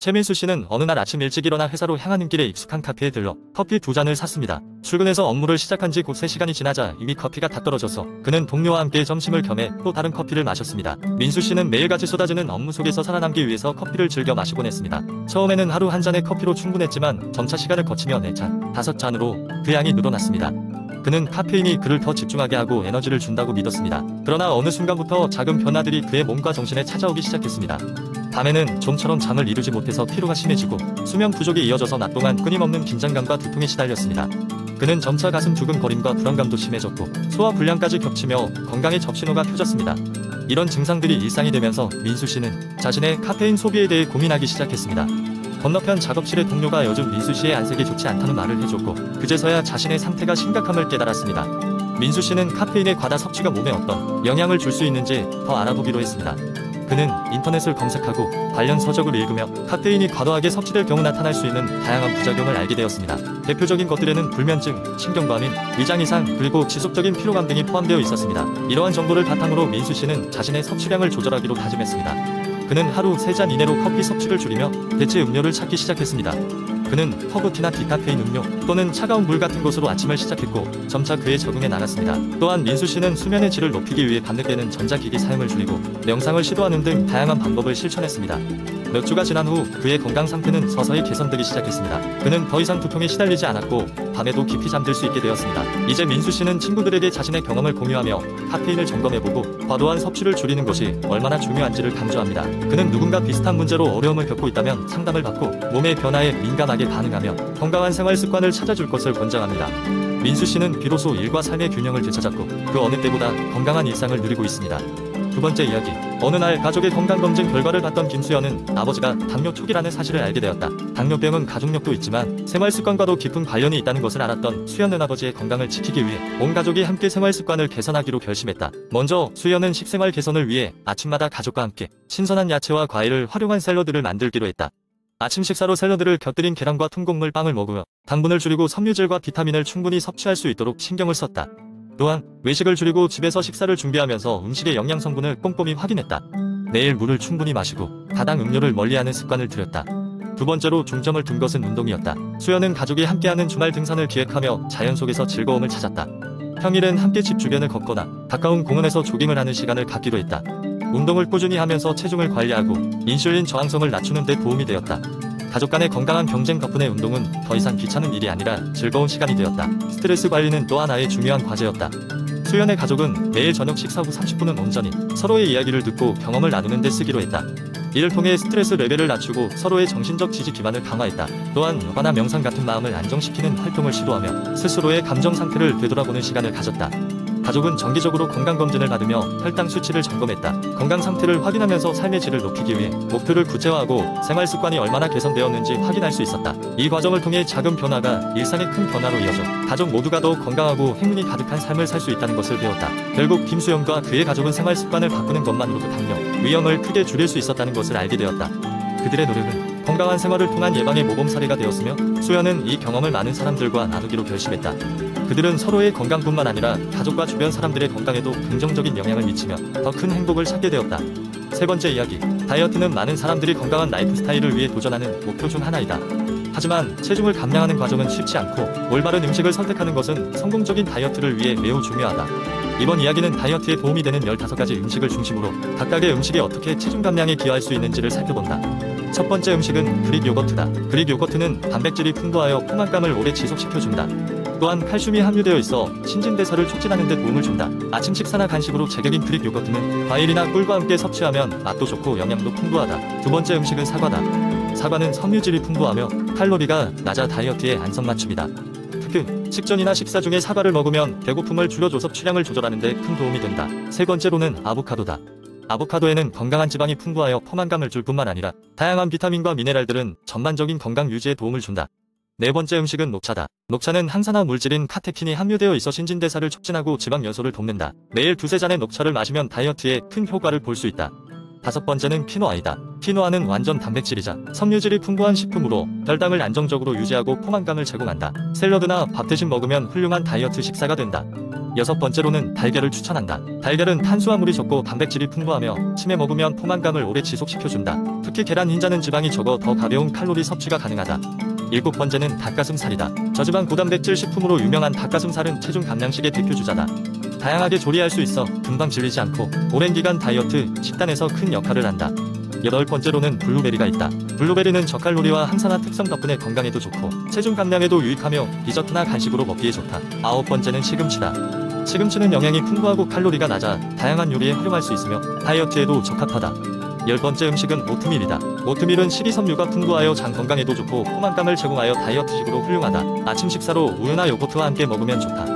최민수 씨는 어느 날 아침 일찍 일어나 회사로 향하는 길에 익숙한 카페에 들러 커피 2잔을 샀습니다. 출근해서 업무를 시작한 지 곧 3시간이 지나자 이미 커피가 다 떨어져서 그는 동료와 함께 점심을 겸해 또 다른 커피를 마셨습니다. 민수 씨는 매일같이 쏟아지는 업무 속에서 살아남기 위해서 커피를 즐겨 마시곤 했습니다. 처음에는 하루 한 잔의 커피로 충분했지만 점차 시간을 거치며 4잔, 5잔으로 그 양이 늘어났습니다. 그는 카페인이 그를 더 집중하게 하고 에너지를 준다고 믿었습니다. 그러나 어느 순간부터 작은 변화들이 그의 몸과 정신에 찾아오기 시작했습니다. 밤에는 좀처럼 잠을 이루지 못해서 피로가 심해지고 수면 부족이 이어져서 낮 동안 끊임없는 긴장감과 두통에 시달렸습니다. 그는 점차 가슴 두근거림과 불안감도 심해졌고 소화 불량까지 겹치며 건강에 적신호가 펴졌습니다. 이런 증상들이 일상이 되면서 민수 씨는 자신의 카페인 소비에 대해 고민하기 시작했습니다. 건너편 작업실의 동료가 요즘 민수 씨의 안색이 좋지 않다는 말을 해줬고 그제서야 자신의 상태가 심각함을 깨달았습니다. 민수 씨는 카페인의 과다 섭취가 몸에 어떤 영향을 줄 수 있는지 더 알아보기로 했습니다. 그는 인터넷을 검색하고 관련 서적을 읽으며 카페인이 과도하게 섭취될 경우 나타날 수 있는 다양한 부작용을 알게 되었습니다. 대표적인 것들에는 불면증, 신경과민, 위장 이상, 그리고 지속적인 피로감 등이 포함되어 있었습니다. 이러한 정보를 바탕으로 민수 씨는 자신의 섭취량을 조절하기로 다짐했습니다. 그는 하루 3잔 이내로 커피 섭취를 줄이며 대체 음료를 찾기 시작했습니다. 그는 허브티나 디카페인 음료 또는 차가운 물 같은 것으로 아침을 시작했고 점차 그에 적응해 나갔습니다. 또한 민수 씨는 수면의 질을 높이기 위해 밤늦게는 전자기기 사용을 줄이고 명상을 시도하는 등 다양한 방법을 실천했습니다. 몇 주가 지난 후 그의 건강 상태는 서서히 개선되기 시작했습니다. 그는 더 이상 두통에 시달리지 않았고 밤에도 깊이 잠들 수 있게 되었습니다. 이제 민수 씨는 친구들에게 자신의 경험을 공유하며 카페인을 점검해보고 과도한 섭취를 줄이는 것이 얼마나 중요한지를 강조합니다. 그는 누군가 비슷한 문제로 어려움을 겪고 있다면 상담을 받고 몸의 변화에 민감하게 반응하며 건강한 생활 습관을 찾아줄 것을 권장합니다. 민수 씨는 비로소 일과 삶의 균형을 되찾았고 그 어느 때보다 건강한 일상을 누리고 있습니다. 두 번째 이야기. 어느 날 가족의 건강검진 결과를 봤던 김수연은 아버지가 당뇨 초기라는 사실을 알게 되었다. 당뇨병은 가족력도 있지만 생활습관과도 깊은 관련이 있다는 것을 알았던 수연은 아버지의 건강을 지키기 위해 온 가족이 함께 생활습관을 개선하기로 결심했다. 먼저 수연은 식생활 개선을 위해 아침마다 가족과 함께 신선한 야채와 과일을 활용한 샐러드를 만들기로 했다. 아침 식사로 샐러드를 곁들인 계란과 통곡물 빵을 먹으며 당분을 줄이고 섬유질과 비타민을 충분히 섭취할 수 있도록 신경을 썼다. 또한 외식을 줄이고 집에서 식사를 준비하면서 음식의 영양 성분을 꼼꼼히 확인했다. 매일 물을 충분히 마시고 다당 음료를 멀리하는 습관을 들였다. 두 번째로 중점을 둔 것은 운동이었다. 수연은 가족이 함께하는 주말 등산을 기획하며 자연 속에서 즐거움을 찾았다. 평일엔 함께 집 주변을 걷거나 가까운 공원에서 조깅을 하는 시간을 갖기로 했다. 운동을 꾸준히 하면서 체중을 관리하고 인슐린 저항성을 낮추는 데 도움이 되었다. 가족 간의 건강한 경쟁 덕분에 운동은 더 이상 귀찮은 일이 아니라 즐거운 시간이 되었다. 스트레스 관리는 또 하나의 중요한 과제였다. 수연의 가족은 매일 저녁 식사 후 30분은 온전히 서로의 이야기를 듣고 경험을 나누는 데 쓰기로 했다. 이를 통해 스트레스 레벨을 낮추고 서로의 정신적 지지 기반을 강화했다. 또한 요가나 명상 같은 마음을 안정시키는 활동을 시도하며 스스로의 감정 상태를 되돌아보는 시간을 가졌다. 가족은 정기적으로 건강검진을 받으며 혈당 수치를 점검했다. 건강 상태를 확인하면서 삶의 질을 높이기 위해 목표를 구체화하고 생활 습관이 얼마나 개선되었는지 확인할 수 있었다. 이 과정을 통해 작은 변화가 일상의 큰 변화로 이어져 가족 모두가 더 건강하고 행운이 가득한 삶을 살 수 있다는 것을 배웠다. 결국 김수영과 그의 가족은 생활 습관을 바꾸는 것만으로도 당뇨 위험을 크게 줄일 수 있었다는 것을 알게 되었다. 그들의 노력은 건강한 생활을 통한 예방의 모범 사례가 되었으며 수연은 이 경험을 많은 사람들과 나누기로 결심했다. 그들은 서로의 건강뿐만 아니라 가족과 주변 사람들의 건강에도 긍정적인 영향을 미치며 더 큰 행복을 찾게 되었다. 세 번째 이야기. 다이어트는 많은 사람들이 건강한 라이프 스타일을 위해 도전하는 목표 중 하나이다. 하지만 체중을 감량하는 과정은 쉽지 않고 올바른 음식을 선택하는 것은 성공적인 다이어트를 위해 매우 중요하다. 이번 이야기는 다이어트에 도움이 되는 15가지 음식을 중심으로 각각의 음식이 어떻게 체중 감량에 기여할 수 있는지를 살펴본다. 첫 번째 음식은 그릭 요거트다. 그릭 요거트는 단백질이 풍부하여 포만감을 오래 지속시켜준다. 또한 칼슘이 함유되어 있어 신진대사를 촉진하는 데 도움을 준다. 아침 식사나 간식으로 제격인 그릭 요거트는 과일이나 꿀과 함께 섭취하면 맛도 좋고 영양도 풍부하다. 두 번째 음식은 사과다. 사과는 섬유질이 풍부하며 칼로리가 낮아 다이어트에 안성맞춤이다. 특히 식전이나 식사 중에 사과를 먹으면 배고픔을 줄여줘서 섭취량을 조절하는 데 큰 도움이 된다. 세 번째로는 아보카도다. 아보카도에는 건강한 지방이 풍부하여 포만감을 줄 뿐만 아니라 다양한 비타민과 미네랄들은 전반적인 건강 유지에 도움을 준다. 네 번째 음식은 녹차다. 녹차는 항산화 물질인 카테킨이 함유되어 있어 신진대사를 促진하고 지방 연소를 돕는다. 매일 2~3잔의 녹차를 마시면 다이어트에 큰 효과를 볼 수 있다. 다섯 번째는 키노아이다. 키노아는 완전 단백질이자 섬유질이 풍부한 식품으로 혈당을 안정적으로 유지하고 포만감을 제공한다. 샐러드나 밥 대신 먹으면 훌륭한 다이어트 식사가 된다. 여섯 번째로는 달걀을 추천한다. 달걀은 탄수화물이 적고 단백질이 풍부하며 침에 먹으면 포만감을 오래 지속시켜준다. 특히 계란 흰자는 지방이 적어 더 가벼운 칼로리 섭취가 가능하다. 일곱 번째는 닭가슴살이다. 저지방 고단백질 식품으로 유명한 닭가슴살은 체중 감량식의 대표 주자다. 다양하게 조리할 수 있어 금방 질리지 않고 오랜 기간 다이어트, 식단에서 큰 역할을 한다. 여덟 번째로는 블루베리가 있다. 블루베리는 저칼로리와 항산화 특성 덕분에 건강에도 좋고 체중 감량에도 유익하며 디저트나 간식으로 먹기에 좋다. 아홉 번째는 시금치다. 시금치는 영양이 풍부하고 칼로리가 낮아 다양한 요리에 활용할 수 있으며 다이어트에도 적합하다. 열 번째 음식은 오트밀이다. 오트밀은 식이섬유가 풍부하여 장 건강에도 좋고 포만감을 제공하여 다이어트식으로 훌륭하다. 아침 식사로 우유나 요거트와 함께 먹으면 좋다.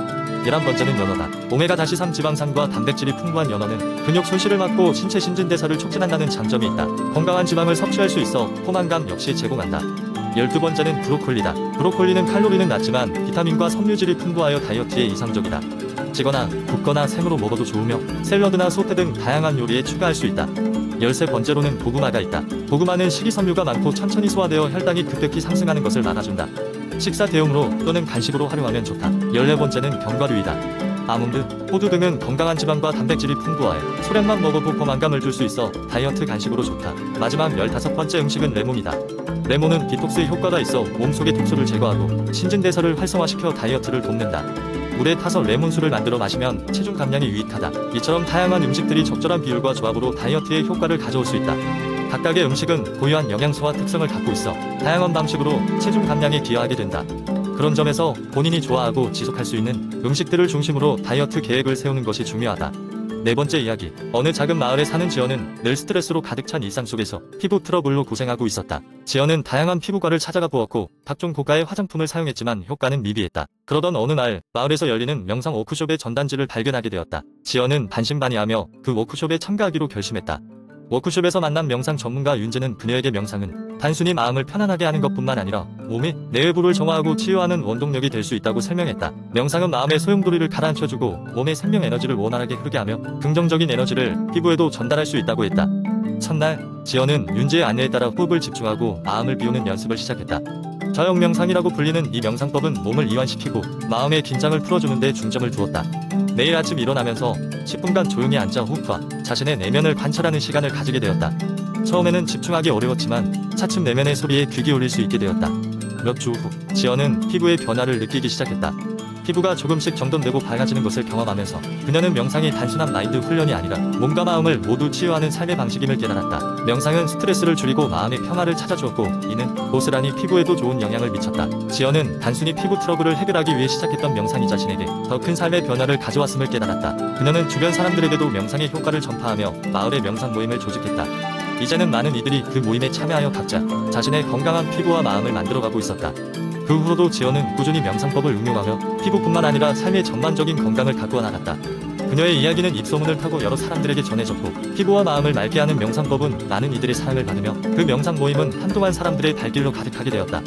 11번째는 연어다. 오메가-3 지방산과 단백질이 풍부한 연어는 근육 손실을 막고 신체 신진대사를 촉진한다는 장점이 있다. 건강한 지방을 섭취할 수 있어 포만감 역시 제공한다. 12번째는 브로콜리다. 브로콜리는 칼로리는 낮지만 비타민과 섬유질이 풍부하여 다이어트에 이상적이다. 찌거나 굽거나 생으로 먹어도 좋으며 샐러드나 소태 등 다양한 요리에 추가할 수 있다. 13번째로는 고구마가 있다. 고구마는 식이섬유가 많고 천천히 소화되어 혈당이 급격히 상승하는 것을 막아준다. 식사 대용으로 또는 간식으로 활용하면 좋다. 14번째는 견과류이다. 아몬드, 호두 등은 건강한 지방과 단백질이 풍부하여 소량만 먹어도 포만감을 줄 수 있어 다이어트 간식으로 좋다. 마지막 15번째 음식은 레몬이다. 레몬은 디톡스 효과가 있어 몸속의 독소를 제거하고 신진대사를 활성화시켜 다이어트를 돕는다. 물에 타서 레몬수를 만들어 마시면 체중 감량에 유익하다. 이처럼 다양한 음식들이 적절한 비율과 조합으로 다이어트에 효과를 가져올 수 있다. 각각의 음식은 고유한 영양소와 특성을 갖고 있어 다양한 방식으로 체중 감량에 기여하게 된다. 그런 점에서 본인이 좋아하고 지속할 수 있는 음식들을 중심으로 다이어트 계획을 세우는 것이 중요하다. 네 번째 이야기. 어느 작은 마을에 사는 지연은 늘 스트레스로 가득 찬 일상 속에서 피부 트러블로 고생하고 있었다. 지연은 다양한 피부과를 찾아가 보았고 각종 고가의 화장품을 사용했지만 효과는 미비했다. 그러던 어느 날 마을에서 열리는 명상 워크숍의 전단지를 발견하게 되었다. 지연은 반신반의하며 그 워크숍에 참가하기로 결심했다. 워크숍에서 만난 명상 전문가 윤재는 그녀에게 명상은 단순히 마음을 편안하게 하는 것뿐만 아니라 몸의 내외부를 정화하고 치유하는 원동력이 될 수 있다고 설명했다. 명상은 마음의 소용돌이를 가라앉혀주고 몸의 생명 에너지를 원활하게 흐르게 하며 긍정적인 에너지를 피부에도 전달할 수 있다고 했다. 첫날 지연은 윤재의 안내에 따라 호흡을 집중하고 마음을 비우는 연습을 시작했다. 저형 명상이라고 불리는 이 명상법은 몸을 이완시키고 마음의 긴장을 풀어주는 데 중점을 두었다. 매일 아침 일어나면서 10분간 조용히 앉아 호흡과 자신의 내면을 관찰하는 시간을 가지게 되었다. 처음에는 집중하기 어려웠지만 차츰 내면의 소리에 귀 기울일 수 있게 되었다. 몇 주 후 지연은 피부의 변화를 느끼기 시작했다. 피부가 조금씩 정돈되고 밝아지는 것을 경험하면서 그녀는 명상이 단순한 마인드 훈련이 아니라 몸과 마음을 모두 치유하는 삶의 방식임을 깨달았다. 명상은 스트레스를 줄이고 마음의 평화를 찾아주었고 이는 고스란히 피부에도 좋은 영향을 미쳤다. 지연은 단순히 피부 트러블을 해결하기 위해 시작했던 명상이 자신에게 더 큰 삶의 변화를 가져왔음을 깨달았다. 그녀는 주변 사람들에게도 명상의 효과를 전파하며 마을의 명상 모임을 조직했다. 이제는 많은 이들이 그 모임에 참여하여 각자 자신의 건강한 피부와 마음을 만들어가고 있었다. 그 후로도 지연은 꾸준히 명상법을 응용하며 피부뿐만 아니라 삶의 전반적인 건강을 가꾸어 나갔다. 그녀의 이야기는 입소문을 타고 여러 사람들에게 전해졌고 피부와 마음을 맑게 하는 명상법은 많은 이들의 사랑을 받으며 그 명상 모임은 한동안 사람들의 발길로 가득하게 되었다.